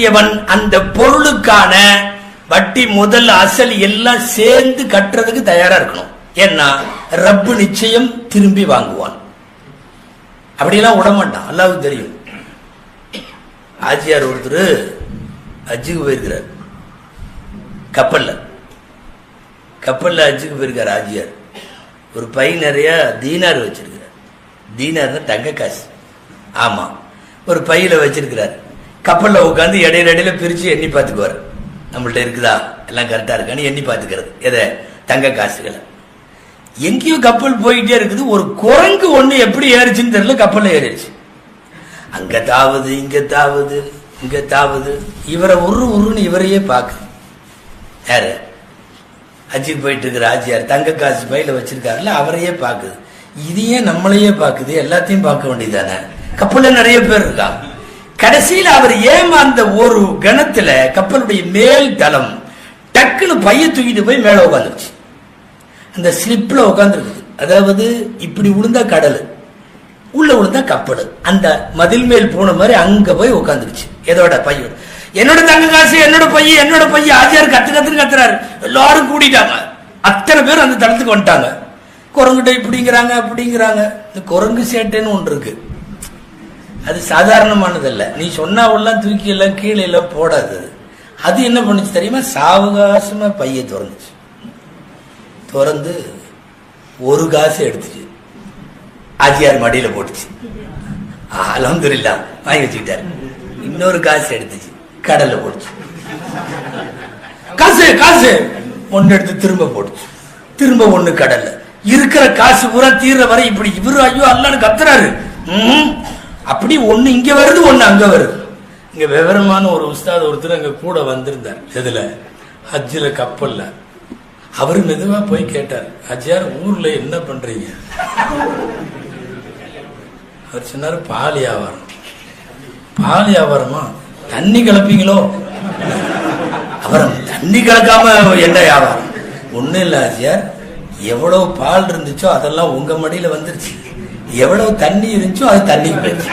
கட்டியவன் அந்த பொருளுக்கான வட்டி முதல் அசல் எல்லாம் சேர்ந்து கட்டுறதுக்கு தயாரா இருக்கணும். ஏன்னா ரப்பு நிச்சயம் திரும்பி வாங்குவான். அப்படியெல்லாம் விடமாட்டான், அல்லாஹ்வுக்கு தெரியும். ஆஜியார் ஒருத்தர் ஹஜ்ஜுக்கு போயிருக்கிறார். கப்பல்ல ஹஜ்ஜுக்கு போயிருக்கார் ஆஜியார். ஒரு பை நிறைய தீனார் வச்சிருக்கிறார். தீனார்னா தங்க காசு. ஆமா, ஒரு பையில வச்சிருக்கிறார். கப்பல்ல உட்காந்து இடையில பிரிச்சு எண்ணி பார்த்துக்குவார். நம்மள்ட்ட இருக்குதா, எல்லாம் கரெக்டா இருக்கான்னு எண்ணி பார்த்துக்கிறது. எதை? தங்க காசுகளை. எங்கேயோ கப்பல் போயிட்டே இருக்குது. ஒரு குரங்கு ஒண்ணு எப்படி ஏறிச்சுன்னு தெரியல, கப்பல்ல ஏறிடுச்சு. அங்க தாவுது, இங்க தாவுது, இங்க தாவுது. இவரை உருன்னு இவரையே பார்க்குது. யாரு? ஹஜ்ஜுக்கு போயிட்டு இருக்கிற ஆஜியார் தங்க காசு பையில வச்சிருக்காருல்ல, அவரையே பார்க்குது. இதையே நம்மளையே பார்க்குது. எல்லாத்தையும் பார்க்க வேண்டியதானே? கப்பல்ல நிறைய பேர் இருக்காங்க. கடைசியில் அவர் ஏமாந்த ஒரு கணத்துல கப்பலுடைய மேல் தளம் டக்குன்னு பைய தூக்கிட்டு போய் மேல உட்காந்துருச்சு. அந்த ஸ்லிப்ல உட்காந்துருக்குது. அதாவது இப்படி விழுந்தா கடல், உள்ள விழுந்தா கப்பல். அந்த மதில் மேல் போன மாதிரி அங்க போய் உட்காந்துருச்சு. எதோட? பையோட. என்னோட தங்க காசு, என்னோட பைய. ஆஜியார் கத்துன்னு கத்துறாரு. எல்லாரும் கூடிட்டாங்க. அத்தனை பேர் அந்த தளத்துக்கு வந்துட்டாங்க. குரங்குட்ட இப்படிங்கிறாங்க அப்படிங்கிறாங்க. இந்த குரங்கு சேட்டைன்னு ஒன்று இருக்கு. அது சாதாரணமானதல்ல. நீ சொன்னாவெல்லாம் தூக்கி எல்லாம் கீழே எல்லாம் போடாது. அது என்ன பண்ணுச்சு தெரியுமா? சாவகாசமா பைய திறந்துச்சு. திறந்து ஒரு காசு எடுத்துச்சு. ஆஜியார் மடியில போட்டுச்சு. அல்ஹம்துலில்லாஹ் வாங்கி வச்சுக்கிட்டாரு. இன்னொரு காசு எடுத்துச்சு, கடல்ல போட்டுச்சு. காசு ஒன்னு எடுத்து திரும்ப போட்டுச்சு. திரும்ப ஒண்ணு கடல்ல. இருக்கிற காசு பூரா தீர்ற வரை இப்படி இவரு ஐயோ அல்லான்னு கத்துறாரு. அப்படி ஒண்ணு இங்க வருது, ஒண்ணு அங்க வருது. இங்க விவரமான ஒரு உஸ்தாத் ஒருத்தர் அங்க கூட வந்திருந்தார். எதுல? ஹஜ்ஜில கப்பல்ல. அவரு மெதுவா போய் கேட்டார், ஹஜ்ஜியார் ஊர்ல என்ன பண்றீங்க? அவர் சொன்னாரு, பால் வியாபாரம். பால் வியாபாரமா? தண்ணி கலப்பீங்களோ? அவரம் தண்ணி கலக்காம என்ன வியாபாரம்? ஒண்ணும் இல்ல ஹஜ்ஜியார், எவ்வளவு பால் இருந்துச்சோ அதெல்லாம் உங்க மடியில வந்துருச்சு, எவ்வளவு தண்ணி இருந்துச்சோ அது தண்ணிக்கு போயிடுச்சு.